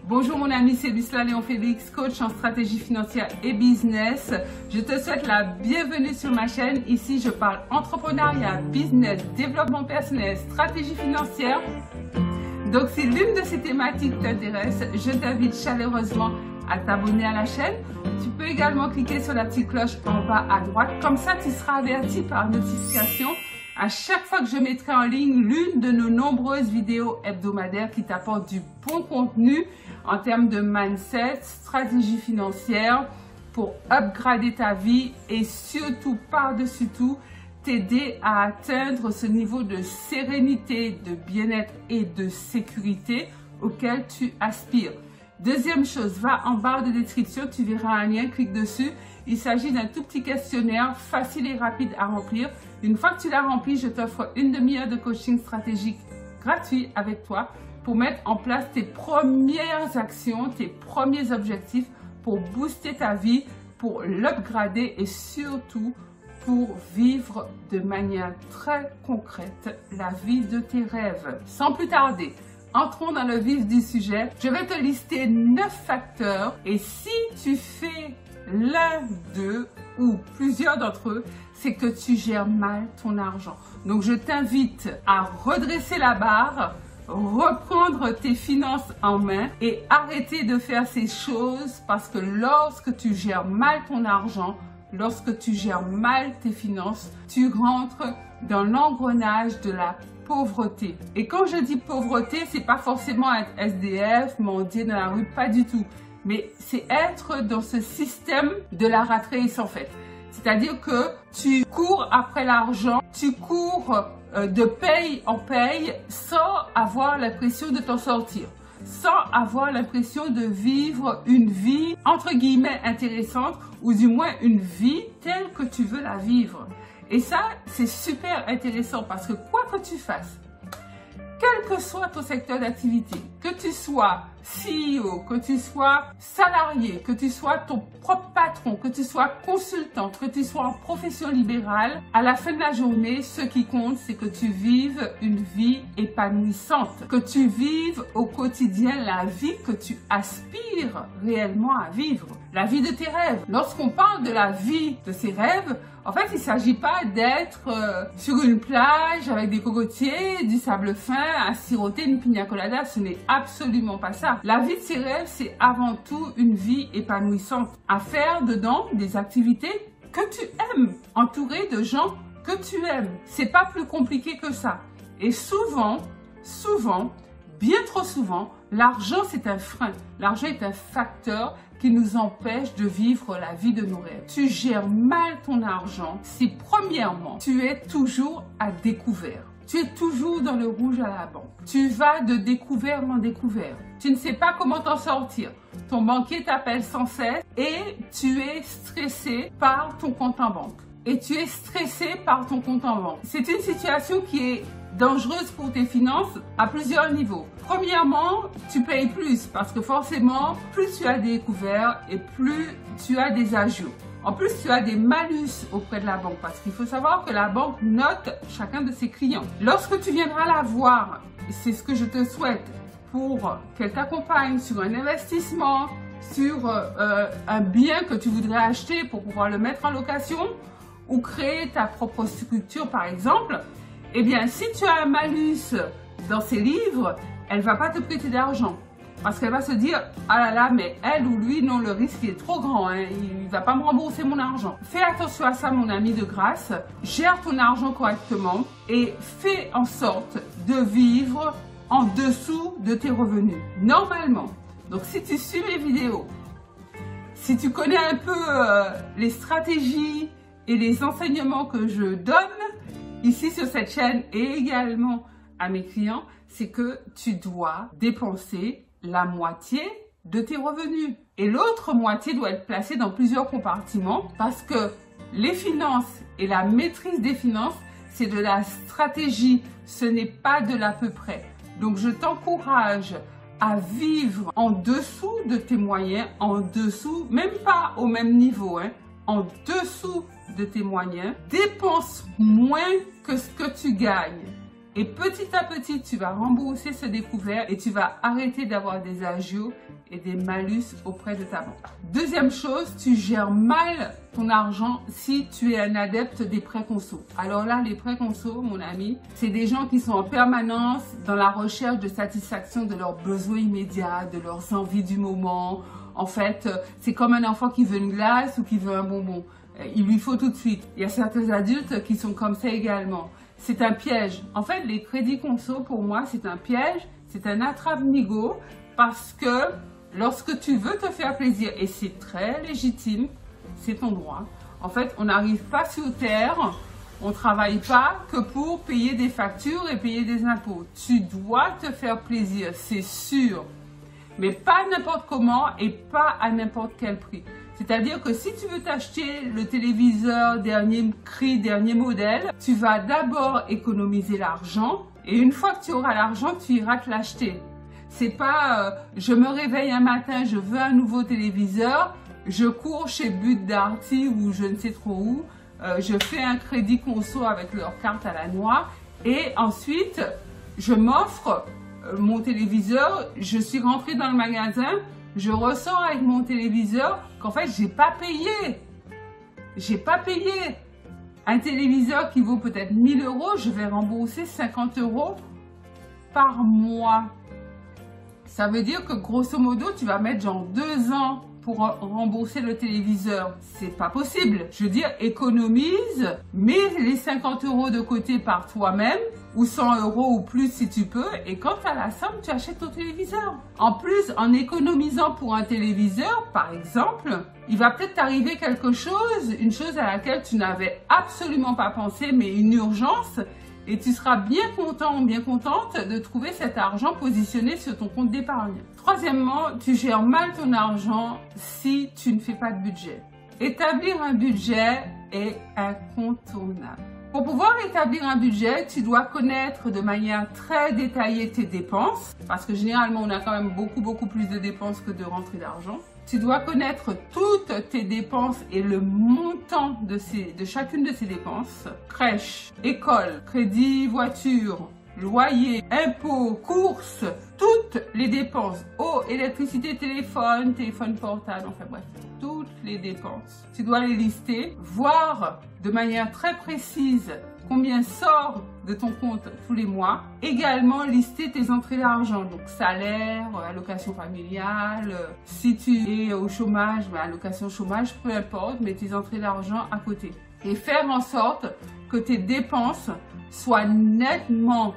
Bonjour mon ami, c'est Lucila Léon Félix, coach en stratégie financière et business. Je te souhaite la bienvenue sur ma chaîne. Ici, je parle entrepreneuriat, business, développement personnel, stratégie financière. Donc, si l'une de ces thématiques t'intéresse, je t'invite chaleureusement à t'abonner à la chaîne. Tu peux également cliquer sur la petite cloche en bas à droite. Comme ça, tu seras averti par notification à chaque fois que je mettrai en ligne l'une de nos nombreuses vidéos hebdomadaires qui t'apportent du bon contenu en termes de mindset, stratégie financière pour upgrader ta vie et surtout, par-dessus tout, t'aider à atteindre ce niveau de sérénité, de bien-être et de sécurité auquel tu aspires. Deuxième chose, va en barre de description, tu verras un lien, clique dessus. Il s'agit d'un tout petit questionnaire facile et rapide à remplir. Une fois que tu l'as rempli, je t'offre une demi-heure de coaching stratégique gratuit avec toi pour mettre en place tes premières actions, tes premiers objectifs pour booster ta vie, pour l'upgrader et surtout pour vivre de manière très concrète la vie de tes rêves. Sans plus tarder, entrons dans le vif du sujet. Je vais te lister 9 facteurs et si tu fais l'un d'eux ou plusieurs d'entre eux, c'est que tu gères mal ton argent. Donc je t'invite à redresser la barre, reprendre tes finances en main et arrêter de faire ces choses parce que lorsque tu gères mal ton argent, lorsque tu gères mal tes finances, tu rentres dans l'engrenage de la pauvreté. Et quand je dis pauvreté, c'est pas forcément être SDF, mendier dans la rue, pas du tout. Mais c'est être dans ce système de la rat race en fait. C'est-à-dire que tu cours après l'argent, tu cours de paye en paye sans avoir l'impression de t'en sortir, sans avoir l'impression de vivre une vie entre guillemets intéressante ou du moins une vie telle que tu veux la vivre. Et ça, c'est super intéressant parce que quoi que tu fasses, quel que soit ton secteur d'activité, que tu sois CEO, que tu sois salarié, que tu sois ton propre patron, que tu sois consultant, que tu sois en profession libérale, à la fin de la journée, ce qui compte, c'est que tu vives une vie épanouissante, que tu vives au quotidien la vie que tu aspires réellement à vivre, la vie de tes rêves. Lorsqu'on parle de la vie de ses rêves, en fait, il ne s'agit pas d'être sur une plage avec des cocotiers, du sable fin, à siroter une pina colada. Ce n'est absolument pas ça. La vie de ses rêves, c'est avant tout une vie épanouissante. À faire dedans des activités que tu aimes, entouré de gens que tu aimes. C'est pas plus compliqué que ça. Et souvent, bien trop souvent, l'argent c'est un frein. L'argent est un facteur qui nous empêche de vivre la vie de nos rêves. Tu gères mal ton argent si premièrement, tu es toujours à découvert. Tu es toujours dans le rouge à la banque. Tu vas de découvert en découvert. Tu ne sais pas comment t'en sortir. Ton banquier t'appelle sans cesse et tu es stressé par ton compte en banque. Et tu es stressé par ton compte en banque. C'est une situation qui est dangereuse pour tes finances à plusieurs niveaux. Premièrement, tu payes plus parce que forcément, plus tu as découvert et plus tu as des agios. En plus, tu as des malus auprès de la banque parce qu'il faut savoir que la banque note chacun de ses clients. Lorsque tu viendras la voir, c'est ce que je te souhaite pour qu'elle t'accompagne sur un investissement, sur un bien que tu voudrais acheter pour pouvoir le mettre en location ou créer ta propre structure par exemple, eh bien, si tu as un malus dans ses livres, elle ne va pas te prêter d'argent. Parce qu'elle va se dire, ah là là, mais elle ou lui, non, le risque est trop grand, hein, il ne va pas me rembourser mon argent. Fais attention à ça, mon ami de grâce. Gère ton argent correctement et fais en sorte de vivre en dessous de tes revenus, normalement. Donc, si tu suis mes vidéos, si tu connais un peu les stratégies et les enseignements que je donne ici sur cette chaîne et également à mes clients, c'est que tu dois dépenser la moitié de tes revenus. Et l'autre moitié doit être placée dans plusieurs compartiments parce que les finances et la maîtrise des finances, c'est de la stratégie, ce n'est pas de l'à peu près. Donc je t'encourage à vivre en dessous de tes moyens, en dessous, même pas au même niveau, hein, en dessous de tes moyens. Dépense moins que ce que tu gagnes Et petit à petit, tu vas rembourser ce découvert et tu vas arrêter d'avoir des agios et des malus auprès de ta banque. Deuxième chose, tu gères mal ton argent si tu es un adepte des prêts conso. Alors là, les prêts conso, mon ami, c'est des gens qui sont en permanence dans la recherche de satisfaction de leurs besoins immédiats, de leurs envies du moment. En fait, c'est comme un enfant qui veut une glace ou qui veut un bonbon. Il lui faut tout de suite. Il y a certains adultes qui sont comme ça également. C'est un piège. En fait, les crédits conso, pour moi, c'est un piège, c'est un attrape-nigo parce que lorsque tu veux te faire plaisir, et c'est très légitime, c'est ton droit. En fait, on n'arrive pas sur terre, on ne travaille pas que pour payer des factures et payer des impôts. Tu dois te faire plaisir, c'est sûr, mais pas n'importe comment et pas à n'importe quel prix. C'est-à-dire que si tu veux t'acheter le téléviseur dernier cri, dernier modèle, tu vas d'abord économiser l'argent et une fois que tu auras l'argent, tu iras te l'acheter. C'est pas je me réveille un matin, je veux un nouveau téléviseur, je cours chez But Darty ou je ne sais trop où, je fais un crédit conso avec leur carte à la noix et ensuite je m'offre mon téléviseur, je suis rentrée dans le magasin, je ressors avec mon téléviseur qu'en fait j'ai pas payé. J'ai pas payé. Un téléviseur qui vaut peut-être 1000 €, je vais rembourser 50 € par mois. Ça veut dire que grosso modo, tu vas mettre genre 2 ans pour rembourser le téléviseur. C'est pas possible. Je veux dire, économise, mets les 50 € de côté par toi-même, ou 100 € ou plus si tu peux, et quand tu as la somme, tu achètes ton téléviseur. En plus, en économisant pour un téléviseur, par exemple, il va peut-être t'arriver quelque chose, une chose à laquelle tu n'avais absolument pas pensé, mais une urgence, et tu seras bien content ou bien contente de trouver cet argent positionné sur ton compte d'épargne. Troisièmement, tu gères mal ton argent si tu ne fais pas de budget. Établir un budget est incontournable. Pour pouvoir établir un budget, tu dois connaître de manière très détaillée tes dépenses, parce que généralement, on a quand même beaucoup plus de dépenses que de rentrées d'argent. Tu dois connaître toutes tes dépenses et le montant de chacune de ces dépenses. Crèche, école, crédit, voiture, loyer, impôts, courses, toutes les dépenses. Eau, électricité, téléphone portable, enfin bref, toutes les dépenses. Tu dois les lister, voir de manière très précise combien sort de ton compte tous les mois. Également, lister tes entrées d'argent, donc salaire, allocation familiale. Si tu es au chômage, allocation chômage, peu importe, mais tes entrées d'argent à côté. Et faire en sorte que tes dépenses soient nettement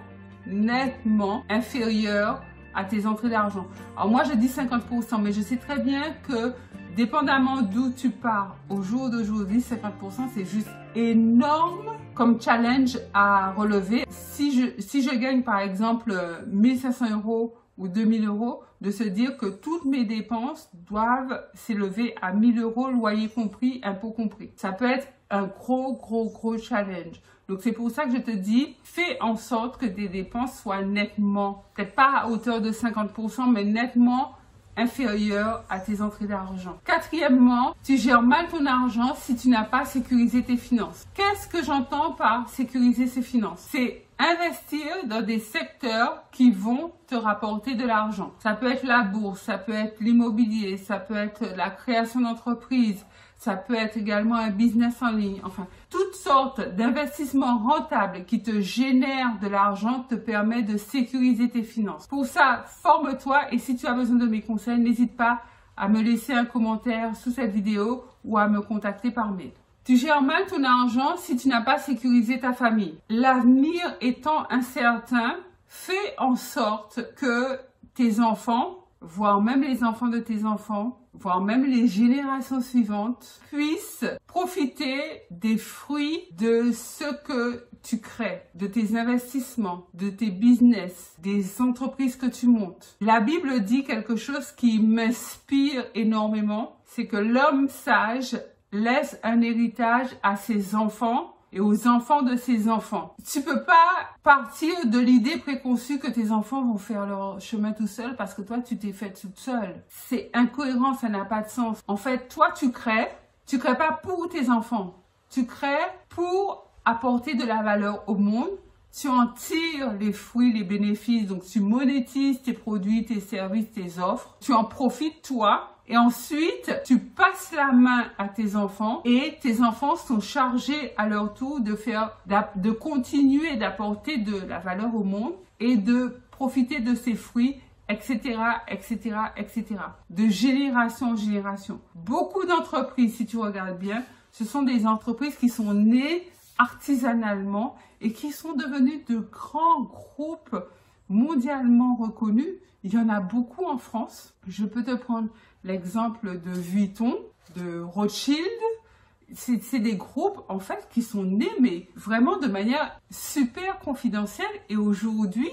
inférieures à tes entrées d'argent. Alors moi, je dis 50%, mais je sais très bien que dépendamment d'où tu pars au jour d'aujourd'hui, 50% c'est juste énorme comme challenge à relever. Si je gagne par exemple 1500 € ou 2000 €, de se dire que toutes mes dépenses doivent s'élever à 1000 €, loyer compris, impôts compris. Ça peut être un gros challenge. Donc c'est pour ça que je te dis, fais en sorte que tes dépenses soient nettement, peut-être pas à hauteur de 50%, mais nettement inférieure à tes entrées d'argent. Quatrièmement, tu gères mal ton argent si tu n'as pas sécurisé tes finances. Qu'est-ce que j'entends par sécuriser ses finances? C'est investir dans des secteurs qui vont te rapporter de l'argent. Ça peut être la bourse, ça peut être l'immobilier, ça peut être la création d'entreprise, ça peut être également un business en ligne. Enfin, toutes sortes d'investissements rentables qui te génèrent de l'argent te permettent de sécuriser tes finances. Pour ça, forme-toi et si tu as besoin de mes conseils, n'hésite pas à me laisser un commentaire sous cette vidéo ou à me contacter par mail. Tu gères mal ton argent si tu n'as pas sécurisé ta famille. L'avenir étant incertain, fais en sorte que tes enfants, voire même les enfants de tes enfants, voire même les générations suivantes, puissent profiter des fruits de ce que tu crées, de tes investissements, de tes business, des entreprises que tu montes. La Bible dit quelque chose qui m'inspire énormément, c'est que l'homme sage laisse un héritage à ses enfants et aux enfants de ses enfants. Tu peux pas partir de l'idée préconçue que tes enfants vont faire leur chemin tout seuls parce que toi, tu t'es faite toute seule. C'est incohérent, ça n'a pas de sens. En fait, toi, tu crées pas pour tes enfants. Tu crées pour apporter de la valeur au monde, tu en tires les fruits, les bénéfices, donc tu monétises tes produits, tes services, tes offres, tu en profites toi. Et ensuite, tu passes la main à tes enfants et tes enfants sont chargés à leur tour de continuer d'apporter de la valeur au monde et de profiter de ces fruits, etc., etc., etc. De génération en génération. Beaucoup d'entreprises, si tu regardes bien, ce sont des entreprises qui sont nées artisanalement et qui sont devenues de grands groupes mondialement reconnus. Il y en a beaucoup en France. Je peux te prendre l'exemple de Vuitton, de Rothschild. C'est des groupes, en fait, qui sont nés, mais vraiment de manière super confidentielle et aujourd'hui,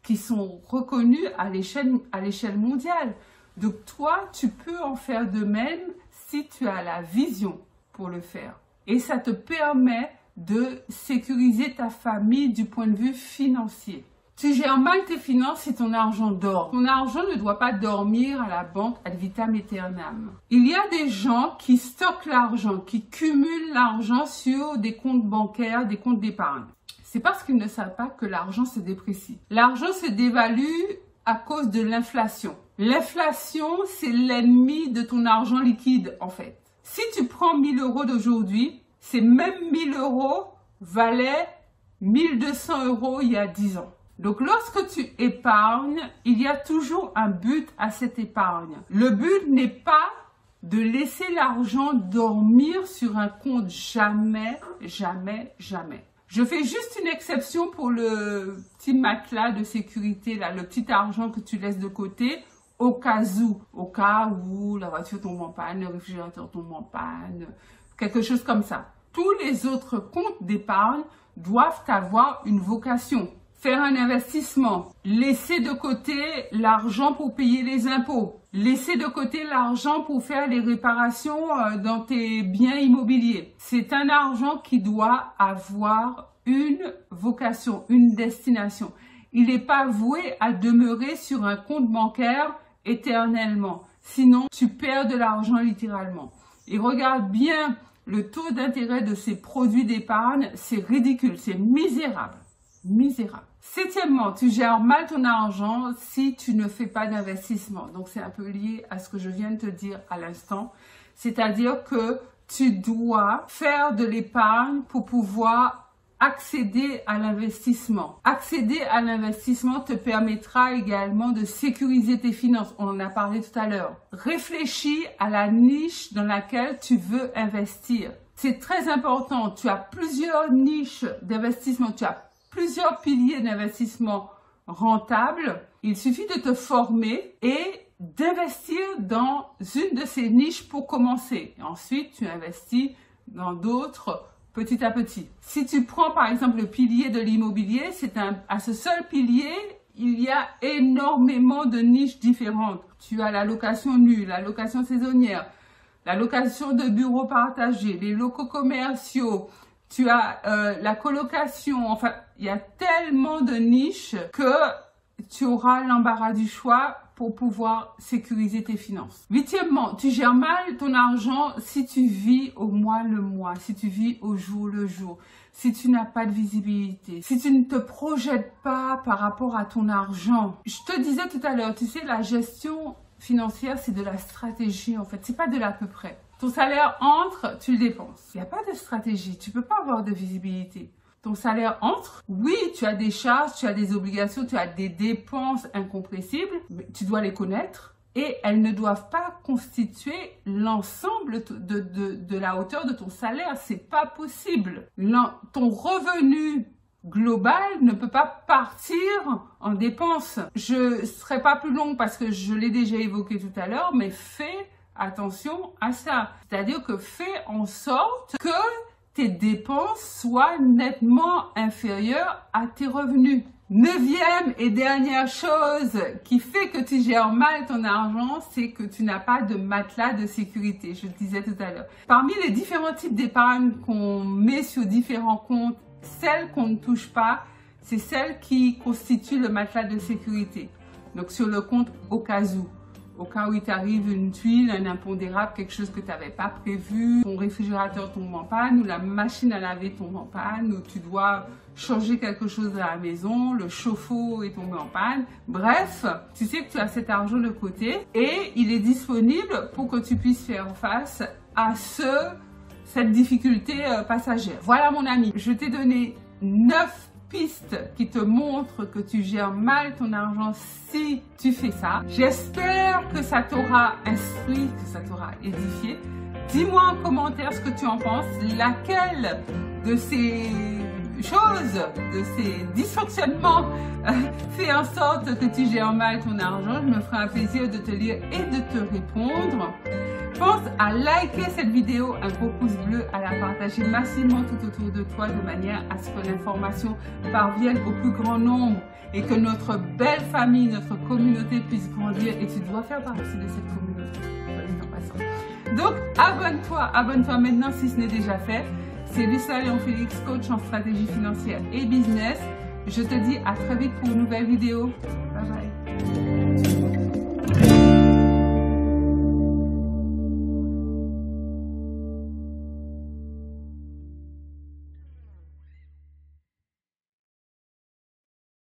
qui sont reconnus à l'échelle mondiale. Donc, toi, tu peux en faire de même si tu as la vision pour le faire. Et ça te permet de sécuriser ta famille du point de vue financier. Tu gères mal tes finances si ton argent dort. Ton argent ne doit pas dormir à la banque ad vitam aeternam. Il y a des gens qui stockent l'argent, qui cumulent l'argent sur des comptes bancaires, des comptes d'épargne. C'est parce qu'ils ne savent pas que l'argent se déprécie. L'argent se dévalue à cause de l'inflation. L'inflation, c'est l'ennemi de ton argent liquide, en fait. Si tu prends 1 000 € d'aujourd'hui, ces mêmes 1 000 € valaient 1 200 € il y a 10 ans. Donc, lorsque tu épargnes, il y a toujours un but à cette épargne. Le but n'est pas de laisser l'argent dormir sur un compte. Jamais, jamais, jamais. Je fais juste une exception pour le petit matelas de sécurité, là, le petit argent que tu laisses de côté au cas où la voiture tombe en panne, le réfrigérateur tombe en panne, quelque chose comme ça. Tous les autres comptes d'épargne doivent avoir une vocation. Faire un investissement, laisser de côté l'argent pour payer les impôts, laisser de côté l'argent pour faire les réparations dans tes biens immobiliers. C'est un argent qui doit avoir une vocation, une destination. Il n'est pas voué à demeurer sur un compte bancaire éternellement. Sinon, tu perds de l'argent littéralement. Et regarde bien le taux d'intérêt de ces produits d'épargne, c'est ridicule, c'est misérable. Misérable. Septièmement, tu gères mal ton argent si tu ne fais pas d'investissement. Donc, c'est un peu lié à ce que je viens de te dire à l'instant. C'est-à-dire que tu dois faire de l'épargne pour pouvoir accéder à l'investissement. Accéder à l'investissement te permettra également de sécuriser tes finances. On en a parlé tout à l'heure. Réfléchis à la niche dans laquelle tu veux investir. C'est très important. Tu as plusieurs niches d'investissement. Tu as plusieurs piliers d'investissement rentables. Il suffit de te former et d'investir dans une de ces niches pour commencer. Et ensuite, tu investis dans d'autres petit à petit. Si tu prends par exemple le pilier de l'immobilier, à ce seul pilier, il y a énormément de niches différentes. Tu as la location nue, la location saisonnière, la location de bureaux partagés, les locaux commerciaux, tu as la colocation, enfin, il y a tellement de niches que tu auras l'embarras du choix pour pouvoir sécuriser tes finances. Huitièmement, tu gères mal ton argent si tu vis au mois le mois, si tu vis au jour le jour, si tu n'as pas de visibilité, si tu ne te projettes pas par rapport à ton argent. Je te disais tout à l'heure, tu sais, la gestion financière, c'est de la stratégie en fait, c'est pas de l'à peu près. Ton salaire entre, tu le dépenses. Il n'y a pas de stratégie, tu ne peux pas avoir de visibilité. Ton salaire entre, oui, tu as des charges, tu as des obligations, tu as des dépenses incompressibles, mais tu dois les connaître et elles ne doivent pas constituer l'ensemble de la hauteur de ton salaire. C'est pas possible. Ton revenu global ne peut pas partir en dépenses. Je ne serai pas plus longue parce que je l'ai déjà évoqué tout à l'heure, mais fais attention à ça. C'est-à-dire que fais en sorte que tes dépenses soient nettement inférieures à tes revenus. Neuvième et dernière chose qui fait que tu gères mal ton argent, c'est que tu n'as pas de matelas de sécurité, je le disais tout à l'heure. Parmi les différents types d'épargne qu'on met sur différents comptes, celle qu'on ne touche pas, c'est celle qui constitue le matelas de sécurité. Donc sur le compte au cas où. au cas où il t'arrive une tuile, un impondérable, quelque chose que tu n'avais pas prévu, ton réfrigérateur tombe en panne ou la machine à laver tombe en panne ou tu dois changer quelque chose à la maison, le chauffe-eau est tombé en panne. Bref, tu sais que tu as cet argent de côté et il est disponible pour que tu puisses faire face à cette difficulté passagère. Voilà mon ami, je t'ai donné 9 pistes qui te montrent que tu gères mal ton argent si tu fais ça. J'espère que ça t'aura instruit, que ça t'aura édifié. Dis-moi en commentaire ce que tu en penses. Laquelle de ces choses, de ces dysfonctionnements fait en sorte que tu gères mal ton argent. Je me ferai un plaisir de te lire et de te répondre. Pense à liker cette vidéo, un gros pouce bleu, à la partager massivement tout autour de toi de manière à ce que l'information parvienne au plus grand nombre et que notre belle famille, notre communauté puisse grandir et tu dois faire partie de cette communauté. Donc abonne-toi maintenant si ce n'est déjà fait. C'est Lucilla Léon Félix, coach en stratégie financière et business. Je te dis à très vite pour une nouvelle vidéo.